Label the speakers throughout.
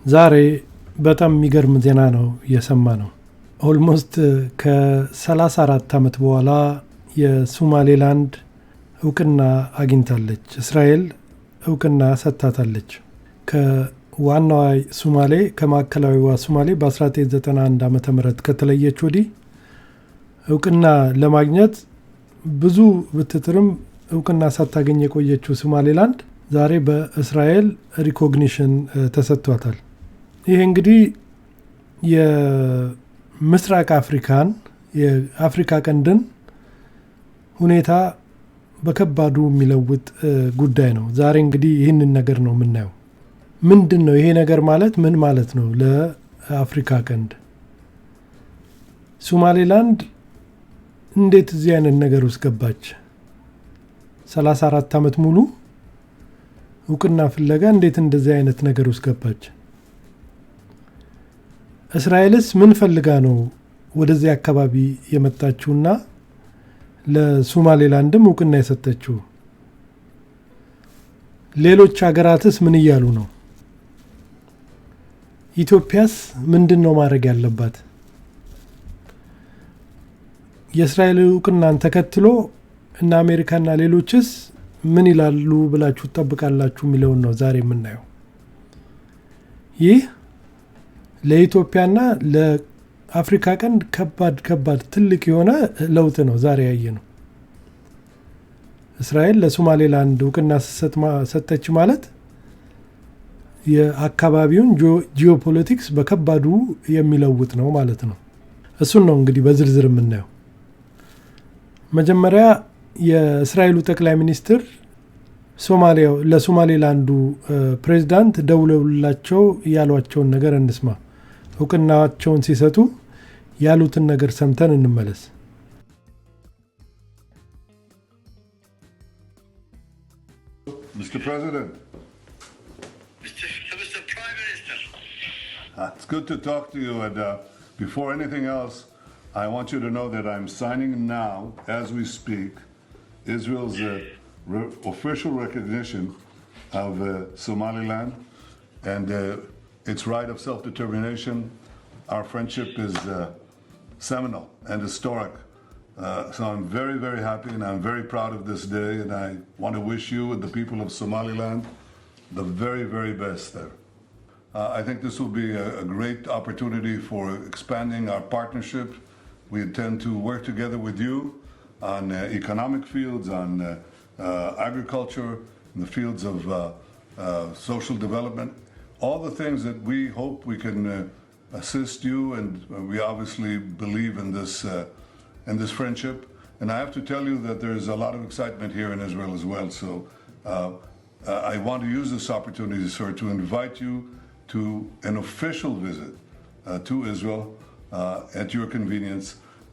Speaker 1: ዛሬ በጣም የሚገርም ዜና ነው የሰማነው። ኦልሞስት ከ34 ዓመት በኋላ የሶማሌላንድ እውቅና አግኝታለች። እስራኤል እውቅና ሰጥታታለች። ከዋናዋ ሶማሌ ከማዕከላዊዋ ሶማሌ በ1991 ዓመተ ምህረት ከተለየች ወዲህ እውቅና ለማግኘት ብዙ ብትጥርም እውቅና ሳታገኝ የቆየችው ሶማሌላንድ ዛሬ በእስራኤል ሪኮግኒሽን ተሰጥቷታል። ይሄ እንግዲህ የምስራቅ አፍሪካን የአፍሪካ ቀንድን ሁኔታ በከባዱ የሚለውጥ ጉዳይ ነው። ዛሬ እንግዲህ ይህንን ነገር ነው የምናየው። ምንድን ነው ይሄ ነገር ማለት ምን ማለት ነው? ለአፍሪካ ቀንድ ሶማሌላንድ እንዴት እዚህ አይነት ነገር ውስጥ ገባች? 34 ዓመት ሙሉ እውቅና ፍለጋ እንዴት እንደዚህ አይነት ነገር ውስጥ ገባች? እስራኤልስ ምን ፈልጋ ነው ወደዚህ አካባቢ የመጣችውና ለሶማሌላንድም እውቅና የሰጠችው? ሌሎች ሀገራትስ ምን እያሉ ነው? ኢትዮጵያስ ምንድን ነው ማድረግ ያለባት? የእስራኤል እውቅናን ተከትሎ እና አሜሪካና ሌሎችስ ምን ይላሉ ብላችሁ ትጠብቃላችሁ የሚለውን ነው ዛሬ የምናየው። ይህ ለኢትዮጵያና ለአፍሪካ ቀንድ ከባድ ትልቅ የሆነ ለውጥ ነው ዛሬ ያየ ነው። እስራኤል ለሶማሌላንድ እውቅና ሰጠች ማለት የአካባቢውን ጂኦፖለቲክስ በከባዱ የሚለውጥ ነው ማለት ነው። እሱን ነው እንግዲህ በዝርዝር የምናየው። መጀመሪያ የእስራኤሉ ጠቅላይ ሚኒስትር ለሶማሌላንዱ ፕሬዝዳንት ደውለውላቸው ያሏቸውን ነገር እንስማ። እውቅናቸውን ሲሰጡ ያሉትን ነገር ሰምተን እንመለስ።
Speaker 2: Mr. President.
Speaker 3: Mr. Prime Minister.
Speaker 2: It's good to talk to you. And before anything else, I want you to know that I'm signing now, as we speak, Israel's official recognition of Somaliland and its right of self-determination. Our friendship is seminal and historic. So I'm very, very happy and I'm very proud of this day. And I want to wish you and the people of Somaliland the very, very best there. I think this will be a great opportunity for expanding our partnership. We intend to work together with you on economic fields, on agriculture, in the fields of social development, all the things that we hope we can assist you, and we obviously believe in this friendship. And I have to tell you that there's a lot of excitement here in Israel as well. So I want to use this opportunity, sir, to invite you to an official visit to Israel at your convenience.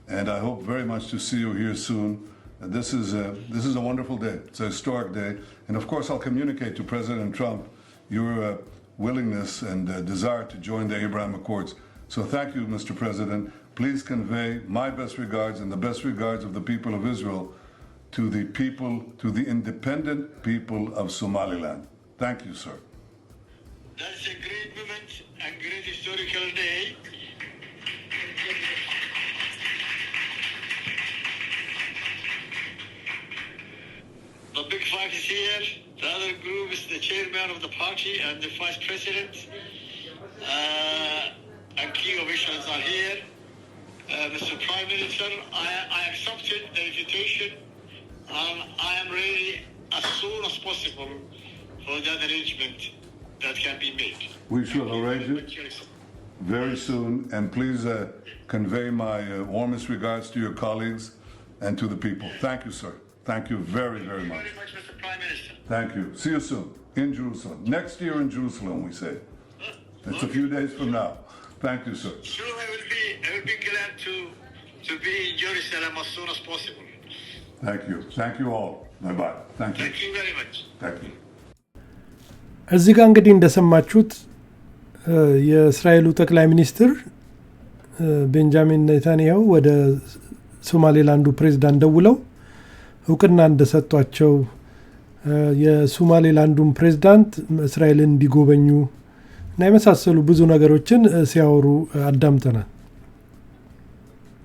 Speaker 2: And I hope very much to see you here soon. This is a wonderful day. It's a historic day. And of course, I'll communicate to President Trump your willingness and desire to join the Abraham Accords. So thank you, Mr. President. Please convey my best regards and the best regards of the people of Israel to the independent people of Somaliland. Thank you, sir.
Speaker 3: That's a great moment and great historical day. The Big Five is here. The other group is the chairman of the party and the vice president. And key officials are here. Mr. Prime Minister, I accepted the invitation and I am ready as soon as possible for that arrangement that can be made.
Speaker 2: We shall arrange it very soon. And please convey my warmest regards to your colleagues and to the people. Thank you, sir. Thank you very, very much.
Speaker 3: Thank you very much, Mr. Prime Minister.
Speaker 2: Thank you. See you soon in Jerusalem. Next year in Jerusalem, we say. It's a few days from now. Thank you, sir.
Speaker 3: Sure, I will be glad to be in Jerusalem as soon as possible.
Speaker 2: Thank you. Thank you all. Bye-bye. Thank you.
Speaker 3: Thank you very much.
Speaker 2: Thank you.
Speaker 1: እዚህ ጋር እንግዲህ እንደሰማችሁት የእስራኤሉ ጠቅላይ ሚኒስትር ቤንጃሚን ኔታንያሁ ወደ ሶማሌላንዱ ፕሬዝዳንት ደውለው እውቅና እንደሰጧቸው የሶማሌላንዱን ፕሬዝዳንት እስራኤልን እንዲጎበኙ እና የመሳሰሉ ብዙ ነገሮችን ሲያወሩ አዳምጠናል።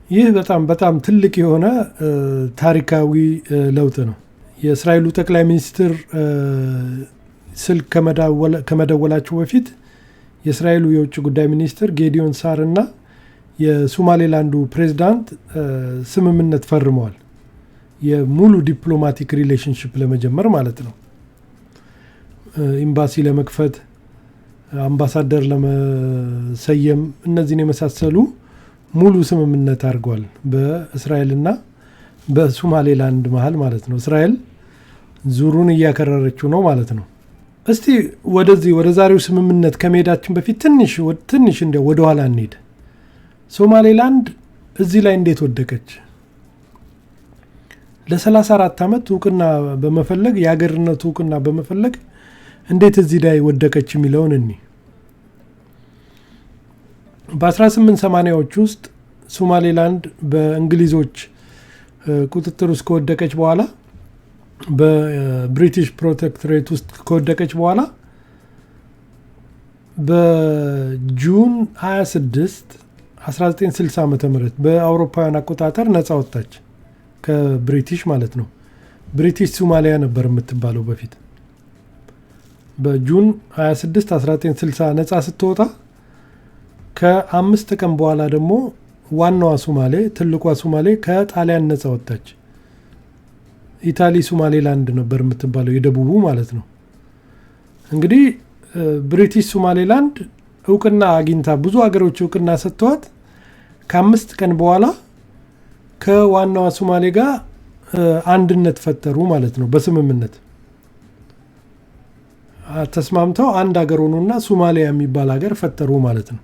Speaker 1: ይህ በጣም ትልቅ የሆነ ታሪካዊ ለውጥ ነው። የእስራኤሉ ጠቅላይ ሚኒስትር ስልክ ከመደወላቸው በፊት የእስራኤሉ የውጭ ጉዳይ ሚኒስትር ጌዲዮን ሳር እና የሶማሌላንዱ ፕሬዝዳንት ስምምነት ፈርመዋል። የሙሉ ዲፕሎማቲክ ሪሌሽንሽፕ ለመጀመር ማለት ነው። ኤምባሲ ለመክፈት፣ አምባሳደር ለመሰየም፣ እነዚህን የመሳሰሉ ሙሉ ስምምነት አድርገዋል በእስራኤልና በሶማሌላንድ መሀል ማለት ነው። እስራኤል ዙሩን እያከረረችው ነው ማለት ነው። እስቲ ወደ ዛሬው ስምምነት ከመሄዳችን በፊት ትንሽ እንዲያው ወደ ኋላ እንሄድ። ሶማሌላንድ እዚህ ላይ እንዴት ወደቀች? ለ34 ዓመት እውቅና በመፈለግ የሀገርነቱ እውቅና በመፈለግ እንዴት እዚህ ላይ ወደቀች የሚለውን እኒ በ1880ዎች ውስጥ ሶማሌላንድ በእንግሊዞች ቁጥጥር ውስጥ ከወደቀች በኋላ በብሪቲሽ ፕሮቴክቶሬት ውስጥ ከወደቀች በኋላ በጁን 26 1960 ዓ.ም በአውሮፓውያን አቆጣጠር ነፃ ወጣች ከብሪቲሽ ማለት ነው። ብሪቲሽ ሶማሊያ ነበር የምትባለው በፊት። በጁን 26 1960 ነፃ ስትወጣ ከ5 ቀን በኋላ ደግሞ ዋናዋ ሶማሌ ትልቋ ሶማሌ ከጣሊያን ነፃ ወጣች። ኢታሊ ሶማሌላንድ ነበር የምትባለው የደቡቡ ማለት ነው። እንግዲህ ብሪቲሽ ሶማሌላንድ እውቅና አግኝታ ብዙ ሀገሮች እውቅና ሰጥተዋት ከ5 ቀን በኋላ ከዋናዋ ሶማሌ ጋር አንድነት ፈጠሩ ማለት ነው። በስምምነት ተስማምተው አንድ ሀገር ሆኑና ሶማሊያ የሚባል ሀገር ፈጠሩ ማለት ነው።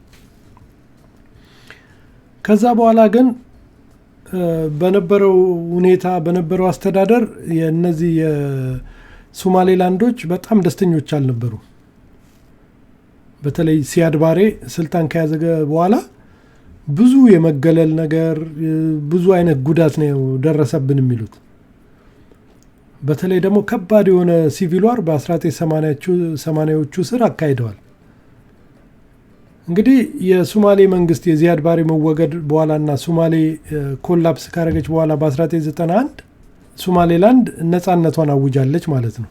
Speaker 1: ከዛ በኋላ ግን በነበረው ሁኔታ በነበረው አስተዳደር የነዚህ የሶማሌላንዶች በጣም ደስተኞች አልነበሩ። በተለይ ሲያድ ባሬ ስልጣን ከያዘ በኋላ ብዙ የመገለል ነገር ብዙ አይነት ጉዳት ነው ደረሰብን የሚሉት። በተለይ ደግሞ ከባድ የሆነ ሲቪል ዋር በ1980ዎቹ ስር አካሂደዋል። እንግዲህ የሶማሌ መንግስት የዚያድ ባሬ መወገድ በኋላና ሶማሌ ኮላፕስ ካረገች በኋላ በ1991 ሶማሌላንድ ነፃነቷን አውጃለች ማለት ነው።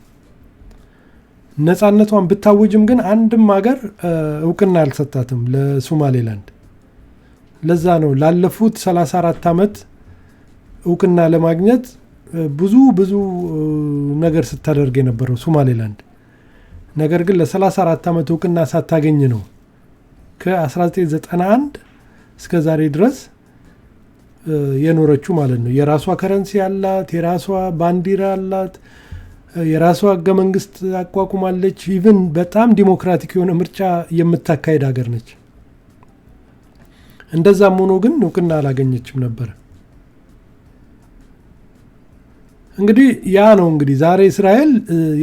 Speaker 1: ነፃነቷን ብታውጅም ግን አንድም ሀገር እውቅና አልሰጣትም ለሶማሌላንድ። ለዛ ነው ላለፉት 34 ዓመት እውቅና ለማግኘት ብዙ ነገር ስታደርግ የነበረው ሶማሌላንድ። ነገር ግን ለ34 ዓመት እውቅና ሳታገኝ ነው ከ1991 እስከ ዛሬ ድረስ የኖረችው ማለት ነው። የራሷ ከረንሲ ያላት፣ የራሷ ባንዲራ ያላት፣ የራሷ ህገ መንግስት አቋቁማለች። ኢቭን በጣም ዲሞክራቲክ የሆነ ምርጫ የምታካሄድ ሀገር ነች። እንደዛም ሆኖ ግን እውቅና አላገኘችም ነበር። እንግዲህ ያ ነው እንግዲህ ዛሬ እስራኤል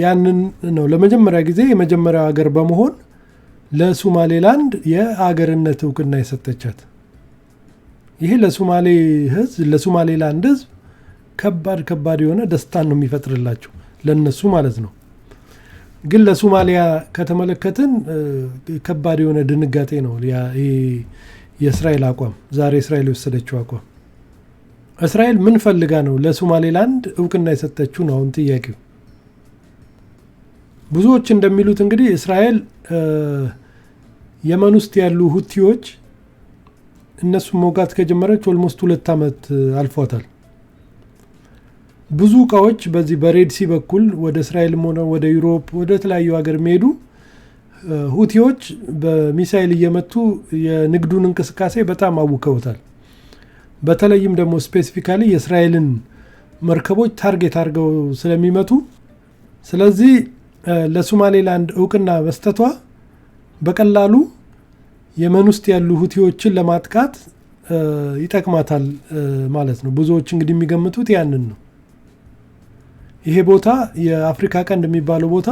Speaker 1: ያንን ነው ለመጀመሪያ ጊዜ የመጀመሪያው ሀገር በመሆን ለሶማሌላንድ የሀገርነት እውቅና የሰጠቻት። ይሄ ለሶማሌ ህዝብ ለሶማሌላንድ ህዝብ ከባድ የሆነ ደስታን ነው የሚፈጥርላቸው ለነሱ ማለት ነው። ግን ለሶማሊያ ከተመለከትን ከባድ የሆነ ድንጋጤ ነው የእስራኤል አቋም፣ ዛሬ እስራኤል የወሰደችው አቋም። እስራኤል ምን ፈልጋ ነው ለሶማሌላንድ እውቅና የሰጠችው ነው አሁን ጥያቄው። ብዙዎች እንደሚሉት እንግዲህ እስራኤል የመን ውስጥ ያሉ ሁቲዎች እነሱ መውጋት ከጀመረች ኦልሞስት 2 ዓመት አልፏታል። ብዙ እቃዎች በዚህ በሬድሲ በኩል ወደ እስራኤልም ሆነ ወደ ዩሮፕ ወደ ተለያዩ ሀገር የሚሄዱ ሁቲዎች በሚሳኤል እየመቱ የንግዱን እንቅስቃሴ በጣም አውከውታል። በተለይም ደግሞ ስፔሲፊካሊ የእስራኤልን መርከቦች ታርጌት አድርገው ስለሚመቱ፣ ስለዚህ ለሶማሌላንድ እውቅና መስጠቷ በቀላሉ የመን ውስጥ ያሉ ሁቲዎችን ለማጥቃት ይጠቅማታል ማለት ነው። ብዙዎች እንግዲህ የሚገምቱት ያንን ነው። ይሄ ቦታ የአፍሪካ ቀንድ የሚባለው ቦታ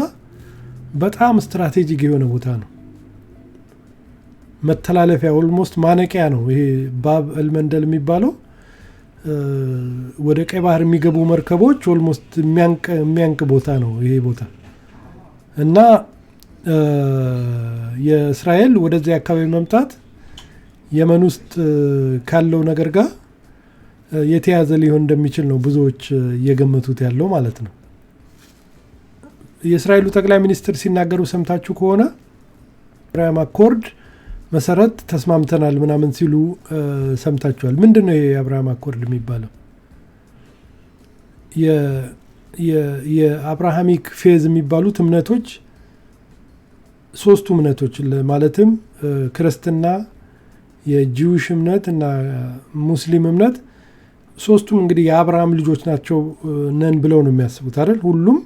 Speaker 1: በጣም ስትራቴጂክ የሆነ ቦታ ነው። መተላለፊያ ኦልሞስት ማነቂያ ነው። ይሄ ባብ አልመንደል የሚባለው ወደ ቀይ ባህር የሚገቡ መርከቦች ኦልሞስት የሚያንቅ ቦታ ነው ይሄ ቦታ እና የእስራኤል ወደዚህ አካባቢ መምጣት የመን ውስጥ ካለው ነገር ጋር የተያዘ ሊሆን እንደሚችል ነው ብዙዎች እየገመቱት ያለው ማለት ነው። የእስራኤሉ ጠቅላይ ሚኒስትር ሲናገሩ ሰምታችሁ ከሆነ አብርሃም አኮርድ መሰረት ተስማምተናል ምናምን ሲሉ ሰምታችኋል። ምንድን ነው የአብርሃም አኮርድ የሚባለው? የአብርሃሚክ ፌዝ የሚባሉት እምነቶች 3ቱ እምነቶች ማለትም ክርስትና፣ የጂውሽ እምነት እና ሙስሊም እምነት 3ቱም እንግዲህ የአብርሃም ልጆች ናቸው ነን ብለው ነው የሚያስቡት አይደል? ሁሉም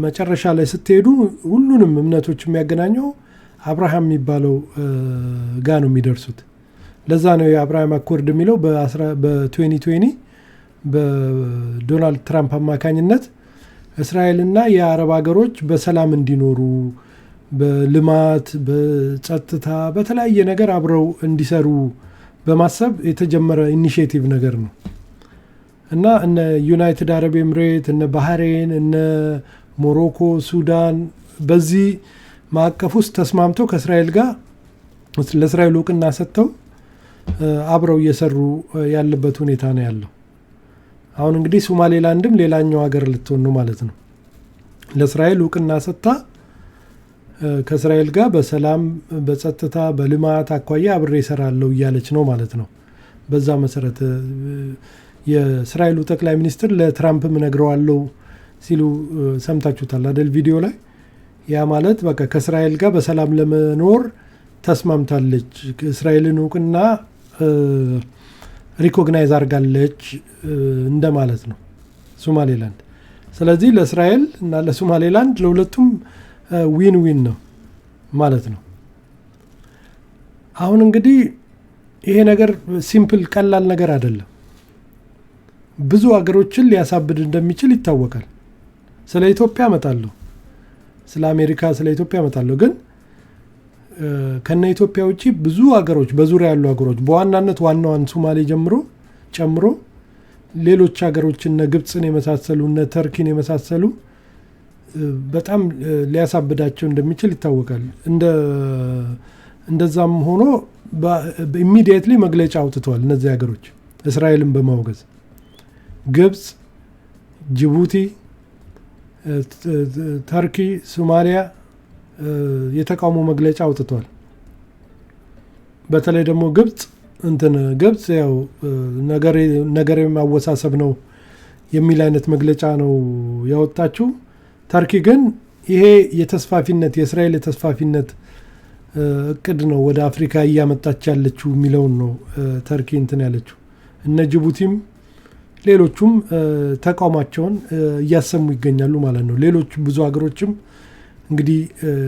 Speaker 1: መጨረሻ ላይ ስትሄዱ ሁሉንም እምነቶች የሚያገናኘው አብርሃም የሚባለው ጋር ነው የሚደርሱት። ለዛ ነው የአብርሃም አኮርድ የሚለው በ2020 በዶናልድ ትራምፕ አማካኝነት እስራኤልና የአረብ ሀገሮች በሰላም እንዲኖሩ በልማት፣ በጸጥታ፣ በተለያየ ነገር አብረው እንዲሰሩ በማሰብ የተጀመረ ኢኒሼቲቭ ነገር ነው እና እነ ዩናይትድ አረብ ኤምሬት፣ እነ ባህሬን፣ እነ ሞሮኮ፣ ሱዳን በዚህ ማዕቀፍ ውስጥ ተስማምተው ከእስራኤል ጋር ለእስራኤል እውቅና ሰጥተው አብረው እየሰሩ ያለበት ሁኔታ ነው ያለው። አሁን እንግዲህ ሶማሌላንድም ሌላኛው ሀገር ልትሆን ነው ማለት ነው። ለእስራኤል እውቅና ሰጥታ ከእስራኤል ጋር በሰላም፣ በጸጥታ፣ በልማት አኳያ አብሬ እሰራለሁ እያለች ነው ማለት ነው። በዛ መሰረት የእስራኤሉ ጠቅላይ ሚኒስትር ለትራምፕም እነግረዋለሁ ሲሉ ሰምታችሁታል አይደል ቪዲዮ ላይ። ያ ማለት በቃ ከእስራኤል ጋር በሰላም ለመኖር ተስማምታለች፣ እስራኤልን እውቅና ሪኮግናይዝ አድርጋለች እንደማለት ነው ሶማሌላንድ። ስለዚህ ለእስራኤል እና ለሶማሌላንድ ለሁለቱም ዊን ዊን ነው ማለት ነው። አሁን እንግዲህ ይሄ ነገር ሲምፕል ቀላል ነገር አይደለም። ብዙ ሀገሮችን ሊያሳብድ እንደሚችል ይታወቃል። ስለ ኢትዮጵያ እመጣለሁ፣ ስለ አሜሪካ፣ ስለ ኢትዮጵያ እመጣለሁ። ግን ከነ ኢትዮጵያ ውጪ ብዙ ሀገሮች በዙሪያ ያሉ ሀገሮች በዋናነት ዋናዋን ሶማሌ ጨምሮ ሌሎች ሀገሮች እነ ግብፅን የመሳሰሉ እነ ተርኪን የመሳሰሉ በጣም ሊያሳብዳቸው እንደሚችል ይታወቃል። እንደዛም ሆኖ ኢሚዲየትሊ መግለጫ አውጥተዋል እነዚህ ሀገሮች እስራኤልን በማውገዝ ግብፅ፣ ጅቡቲ፣ ተርኪ፣ ሶማሊያ የተቃውሞ መግለጫ አውጥተዋል። በተለይ ደግሞ ግብፅ ያው ነገር የማወሳሰብ ነው የሚል አይነት መግለጫ ነው ያወጣችው። ተርኪ ግን ይሄ የተስፋፊነት የእስራኤል የተስፋፊነት እቅድ ነው ወደ አፍሪካ እያመጣች ያለችው የሚለውን ነው ተርኪ ያለችው። እነ ጅቡቲም ሌሎቹም ተቃውሟቸውን እያሰሙ ይገኛሉ ማለት ነው። ሌሎች ብዙ ሀገሮችም እንግዲህ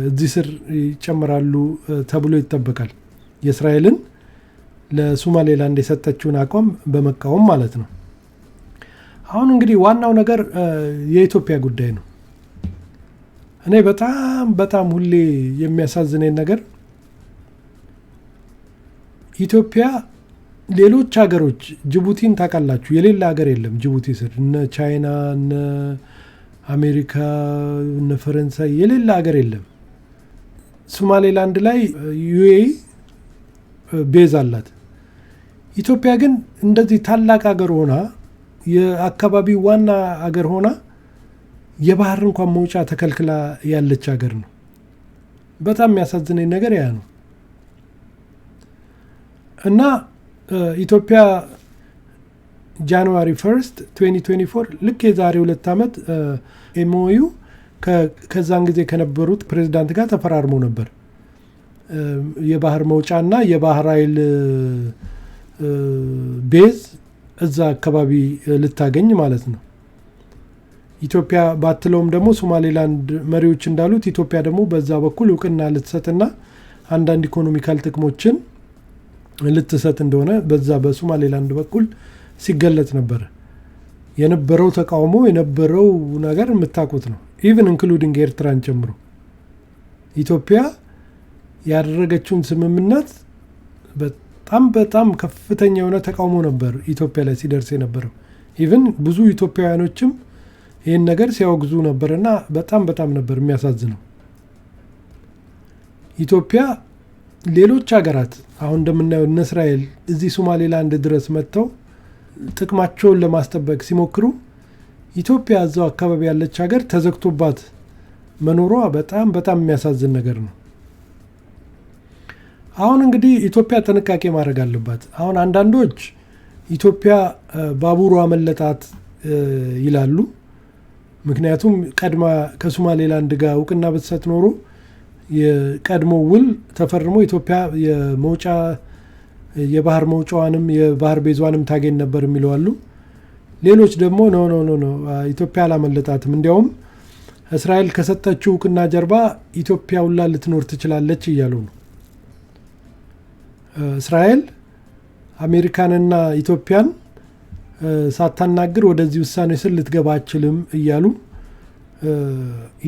Speaker 1: እዚህ ስር ይጨምራሉ ተብሎ ይጠበቃል። የእስራኤልን ለሶማሌላንድ የሰጠችውን አቋም በመቃወም ማለት ነው። አሁን እንግዲህ ዋናው ነገር የኢትዮጵያ ጉዳይ ነው። እኔ በጣም ሁሌ የሚያሳዝነኝ ነገር ኢትዮጵያ ሌሎች ሀገሮች ጅቡቲን ታውቃላችሁ፣ የሌላ ሀገር የለም ጅቡቲ ስር እነ ቻይና፣ እነ አሜሪካ፣ እነ ፈረንሳይ የሌላ ሀገር የለም። ሶማሌላንድ ላይ ዩኤኢ ቤዝ አላት። ኢትዮጵያ ግን እንደዚህ ታላቅ ሀገር ሆና የአካባቢ ዋና ሀገር ሆና የባህር እንኳን መውጫ ተከልክላ ያለች ሀገር ነው። በጣም የሚያሳዝነኝ ነገር ያ ነው እና ኢትዮጵያ ጃንዋሪ 1 2024 ልክ የዛሬ 2 ዓመት ኤምኦዩ ከዛን ጊዜ ከነበሩት ፕሬዝዳንት ጋር ተፈራርሞ ነበር። የባህር መውጫና የባህር ኃይል ቤዝ እዛ አካባቢ ልታገኝ ማለት ነው። ኢትዮጵያ ባትለውም ደግሞ ሶማሌላንድ መሪዎች እንዳሉት ኢትዮጵያ ደግሞ በዛ በኩል እውቅና ልትሰጥና አንዳንድ ኢኮኖሚካል ጥቅሞችን ልትሰጥ እንደሆነ በዛ በሶማሌላንድ በኩል ሲገለጽ ነበር። የነበረው ተቃውሞ የነበረው ነገር የምታውቁት ነው። ኢቭን ኢንክሉዲንግ ኤርትራን ጨምሮ ኢትዮጵያ ያደረገችውን ስምምነት በጣም ከፍተኛ የሆነ ተቃውሞ ነበር ኢትዮጵያ ላይ ሲደርስ የነበረው። ኢቭን ብዙ ኢትዮጵያውያኖችም ይህን ነገር ሲያወግዙ ነበርና በጣም ነበር የሚያሳዝነው። ኢትዮጵያ ሌሎች ሀገራት አሁን እንደምናየው እነ እስራኤል እዚህ ሶማሌላንድ ድረስ መጥተው ጥቅማቸውን ለማስጠበቅ ሲሞክሩ ኢትዮጵያ እዛው አካባቢ ያለች ሀገር ተዘግቶባት መኖሯ በጣም በጣም የሚያሳዝን ነገር ነው። አሁን እንግዲህ ኢትዮጵያ ጥንቃቄ ማድረግ አለባት። አሁን አንዳንዶች ኢትዮጵያ ባቡሩ አመለጣት ይላሉ። ምክንያቱም ቀድማ ከሶማሌላንድ ጋር እውቅና ብትሰጥ ኖሮ የቀድሞ ውል ተፈርሞ ኢትዮጵያ የመውጫ የባህር መውጫዋንም የባህር ቤዟንም ታገኝ ነበር የሚለው አሉ። ሌሎች ደግሞ ኖ ኢትዮጵያ አላመለጣትም፣ እንዲያውም እስራኤል ከሰጠችው እውቅና ጀርባ ኢትዮጵያ ሁላ ልትኖር ትችላለች እያሉ ነው። እስራኤል አሜሪካንና ኢትዮጵያን ሳታናግር ወደዚህ ውሳኔ ስር ልትገባ አትችልም እያሉ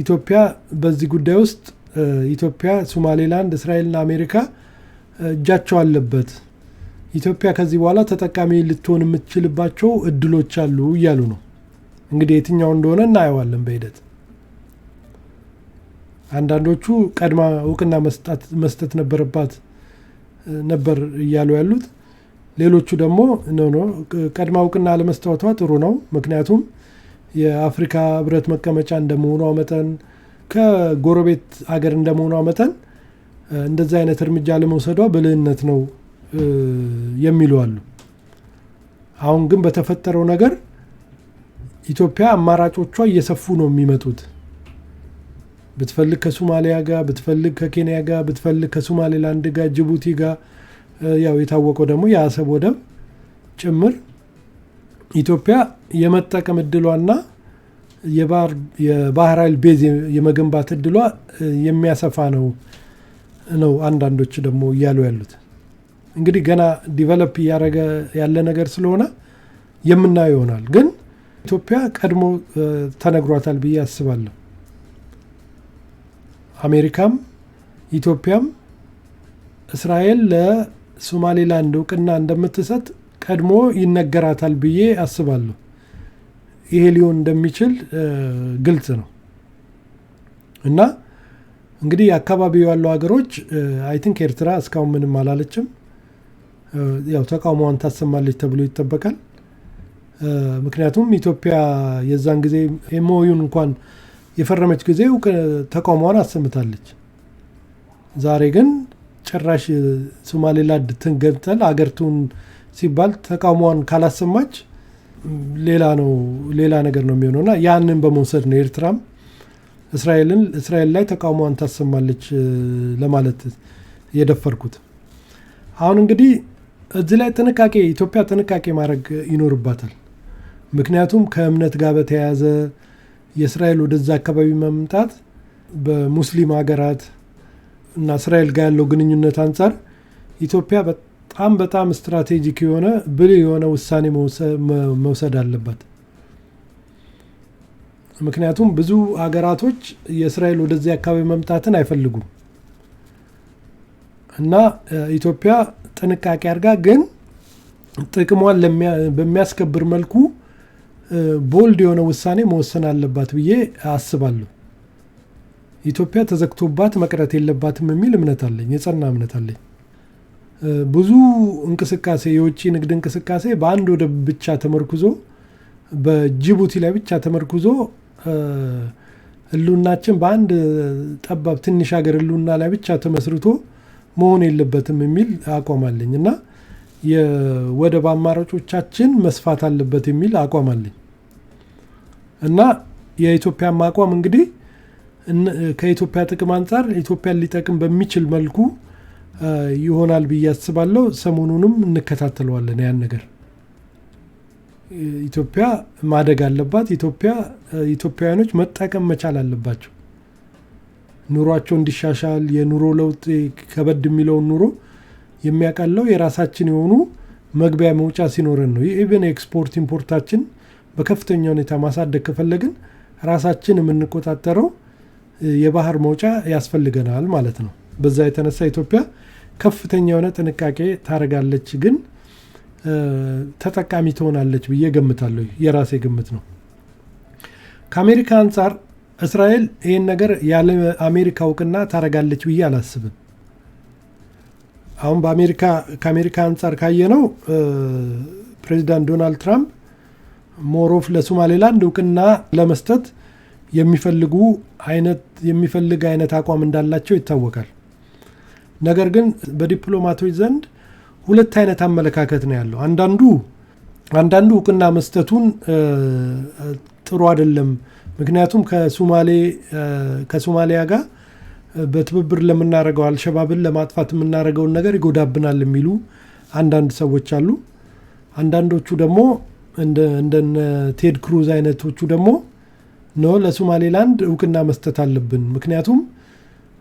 Speaker 1: ኢትዮጵያ በዚህ ጉዳይ ውስጥ ኢትዮጵያ፣ ሶማሌላንድ፣ እስራኤልና አሜሪካ እጃቸው አለበት፣ ኢትዮጵያ ከዚህ በኋላ ተጠቃሚ ልትሆን የምትችልባቸው እድሎች አሉ እያሉ ነው። እንግዲህ የትኛው እንደሆነ እናየዋለን በሂደት። አንዳንዶቹ ቀድማ እውቅና መስጠት ነበረባት ነበር እያሉ ያሉት፣ ሌሎቹ ደግሞ ቀድማ እውቅና አለመስጠቷ ጥሩ ነው፣ ምክንያቱም የአፍሪካ ህብረት መቀመጫ እንደመሆኗ መጠን ከጎረቤት አገር እንደመሆኗ መጠን እንደዚህ አይነት እርምጃ ለመውሰዷ ብልህነት ነው የሚሉ አሉ። አሁን ግን በተፈጠረው ነገር ኢትዮጵያ አማራጮቿ እየሰፉ ነው የሚመጡት። ብትፈልግ ከሶማሊያ ጋር፣ ብትፈልግ ከኬንያ ጋር፣ ብትፈልግ ከሶማሌላንድ ጋር፣ ጅቡቲ ጋር፣ ያው የታወቀው ደግሞ የአሰብ ወደብ ጭምር ኢትዮጵያ የመጠቀም እድሏና የባህር ኃይል ቤዝ የመገንባት እድሏ የሚያሰፋ ነው አንዳንዶች ደግሞ እያሉ ያሉት። እንግዲህ ገና ዲቨሎፕ እያደረገ ያለ ነገር ስለሆነ የምናየው ይሆናል። ግን ኢትዮጵያ ቀድሞ ተነግሯታል ብዬ አስባለሁ። አሜሪካም ኢትዮጵያም እስራኤል ለሶማሌላንድ እውቅና እንደምትሰጥ ቀድሞ ይነገራታል ብዬ አስባለሁ። ይሄ ሊሆን እንደሚችል ግልጽ ነው። እና እንግዲህ አካባቢው ያሉ ሀገሮች አይ ቲንክ ኤርትራ እስካሁን ምንም አላለችም። ያው ተቃውሞዋን ታሰማለች ተብሎ ይጠበቃል። ምክንያቱም ኢትዮጵያ የዛን ጊዜ ኤምኦዩን እንኳን የፈረመች ጊዜ ተቃውሞዋን አሰምታለች። ዛሬ ግን ጭራሽ ሶማሌላንድ ትንገንጠል አገርቱን ሲባል ተቃውሞዋን ካላሰማች ሌላ ነገር ነው የሚሆነውና ያንን በመውሰድ ነው ኤርትራም እስራኤል ላይ ተቃውሞዋን ታሰማለች ለማለት የደፈርኩት። አሁን እንግዲህ እዚህ ላይ ኢትዮጵያ ጥንቃቄ ማድረግ ይኖርባታል። ምክንያቱም ከእምነት ጋር በተያያዘ የእስራኤል ወደዛ አካባቢ መምጣት በሙስሊም ሀገራት እና እስራኤል ጋር ያለው ግንኙነት አንጻር ኢትዮጵያ በጣም ስትራቴጂክ የሆነ ብልህ የሆነ ውሳኔ መውሰድ አለባት። ምክንያቱም ብዙ ሀገራቶች የእስራኤል ወደዚህ አካባቢ መምጣትን አይፈልጉም እና ኢትዮጵያ ጥንቃቄ አድርጋ ግን ጥቅሟን በሚያስከብር መልኩ ቦልድ የሆነ ውሳኔ መወሰን አለባት ብዬ አስባለሁ። ኢትዮጵያ ተዘግቶባት መቅረት የለባትም የሚል እምነት አለኝ፣ የጸና እምነት አለኝ። ብዙ እንቅስቃሴ የውጭ ንግድ እንቅስቃሴ በአንድ ወደብ ብቻ ተመርኩዞ በጅቡቲ ላይ ብቻ ተመርኩዞ ህልውናችን በአንድ ጠባብ ትንሽ ሀገር ህልውና ላይ ብቻ ተመስርቶ መሆን የለበትም የሚል አቋም አለኝ እና የወደብ አማራጮቻችን መስፋት አለበት የሚል አቋም አለኝ እና የኢትዮጵያ አቋም እንግዲህ ከኢትዮጵያ ጥቅም አንጻር ኢትዮጵያን ሊጠቅም በሚችል መልኩ ይሆናል ብዬ አስባለሁ። ሰሞኑንም እንከታተለዋለን ያን ነገር። ኢትዮጵያ ማደግ አለባት። ኢትዮጵያውያኖች መጠቀም መቻል አለባቸው። ኑሯቸው እንዲሻሻል የኑሮ ለውጥ ከበድ የሚለውን ኑሮ የሚያቀለው የራሳችን የሆኑ መግቢያ መውጫ ሲኖረን ነው። ኢቨን ኤክስፖርት ኢምፖርታችን በከፍተኛ ሁኔታ ማሳደግ ከፈለግን ራሳችን የምንቆጣጠረው የባህር መውጫ ያስፈልገናል ማለት ነው። በዛ የተነሳ ኢትዮጵያ ከፍተኛ የሆነ ጥንቃቄ ታደርጋለች፣ ግን ተጠቃሚ ትሆናለች ብዬ ገምታለሁ። የራሴ ግምት ነው። ከአሜሪካ አንጻር እስራኤል ይህን ነገር ያለ አሜሪካ እውቅና ታረጋለች ብዬ አላስብም። አሁን ከአሜሪካ አንጻር ካየነው ፕሬዚዳንት ዶናልድ ትራምፕ ሞሮፍ ለሶማሌላንድ እውቅና ለመስጠት የሚፈልግ አይነት አቋም እንዳላቸው ይታወቃል። ነገር ግን በዲፕሎማቶች ዘንድ ሁለት አይነት አመለካከት ነው ያለው። አንዳንዱ እውቅና መስጠቱን ጥሩ አይደለም፣ ምክንያቱም ከሶማሊያ ጋር በትብብር ለምናደርገው አልሸባብን ለማጥፋት የምናደርገውን ነገር ይጎዳብናል የሚሉ አንዳንድ ሰዎች አሉ። አንዳንዶቹ ደግሞ እንደነ ቴድ ክሩዝ አይነቶቹ ደግሞ ነው ለሶማሌላንድ እውቅና መስጠት አለብን፣ ምክንያቱም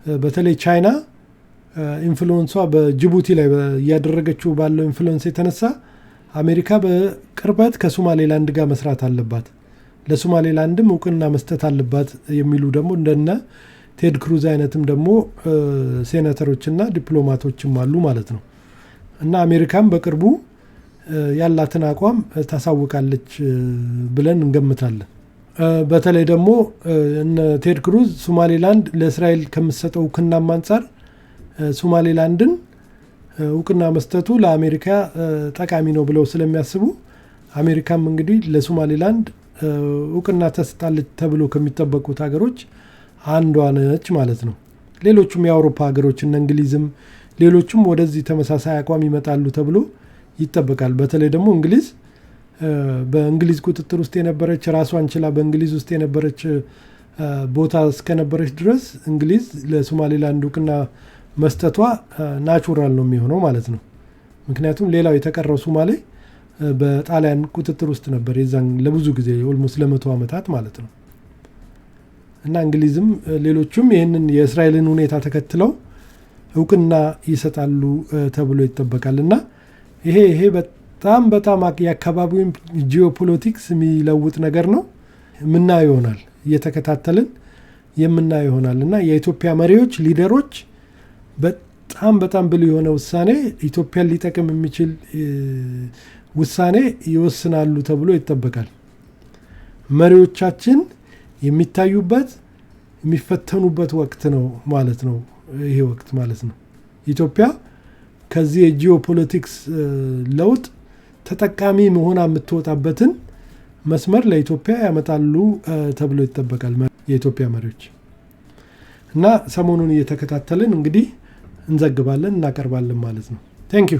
Speaker 1: በተለይ ቻይና ኢንፍሉዌንሷ በጅቡቲ ላይ እያደረገችው ባለው ኢንፍሉዌንስ የተነሳ አሜሪካ በቅርበት ከሶማሌላንድ ጋር መስራት አለባት፣ ለሶማሌላንድም እውቅና መስጠት አለባት የሚሉ ደግሞ እንደነ ቴድ ክሩዝ አይነትም ደግሞ ሴኔተሮችና ዲፕሎማቶችም አሉ ማለት ነው። እና አሜሪካም በቅርቡ ያላትን አቋም ታሳውቃለች ብለን እንገምታለን። በተለይ ደግሞ እነ ቴድ ክሩዝ ሶማሌላንድ ለእስራኤል ከምትሰጠው እውቅናም አንጻር ሶማሌላንድን እውቅና መስጠቱ ለአሜሪካ ጠቃሚ ነው ብለው ስለሚያስቡ አሜሪካም እንግዲህ ለሶማሌላንድ እውቅና ተሰጣለች ተብሎ ከሚጠበቁት ሀገሮች አንዷ ነች ማለት ነው። ሌሎቹም የአውሮፓ ሀገሮች እነ እንግሊዝም ሌሎቹም ወደዚህ ተመሳሳይ አቋም ይመጣሉ ተብሎ ይጠበቃል። በተለይ ደግሞ እንግሊዝ በእንግሊዝ ቁጥጥር ውስጥ የነበረች ራሷን ችላ በእንግሊዝ ውስጥ የነበረች ቦታ እስከነበረች ድረስ እንግሊዝ ለሶማሌላንድ እውቅና መስጠቷ ናቹራል ነው የሚሆነው ማለት ነው። ምክንያቱም ሌላው የተቀረው ሶማሌ በጣሊያን ቁጥጥር ውስጥ ነበር የዛን ለብዙ ጊዜ ኦልሞስት ለ100 ዓመታት ማለት ነው። እና እንግሊዝም ሌሎቹም ይህንን የእስራኤልን ሁኔታ ተከትለው እውቅና ይሰጣሉ ተብሎ ይጠበቃል። እና ይሄ በጣም የአካባቢውን ጂኦፖለቲክስ የሚለውጥ ነገር ነው። የምናየው ይሆናል፣ እየተከታተልን የምናየው ይሆናል። እና የኢትዮጵያ መሪዎች ሊደሮች በጣም ብልህ የሆነ ውሳኔ ኢትዮጵያን ሊጠቅም የሚችል ውሳኔ ይወስናሉ ተብሎ ይጠበቃል። መሪዎቻችን የሚታዩበት የሚፈተኑበት ወቅት ነው ማለት ነው። ይሄ ወቅት ማለት ነው ኢትዮጵያ ከዚህ የጂኦፖለቲክስ ለውጥ ተጠቃሚ መሆን የምትወጣበትን መስመር ለኢትዮጵያ ያመጣሉ ተብሎ ይጠበቃል የኢትዮጵያ መሪዎች። እና ሰሞኑን እየተከታተልን እንግዲህ እንዘግባለን እናቀርባለን ማለት ነው። ቴንክ ዩ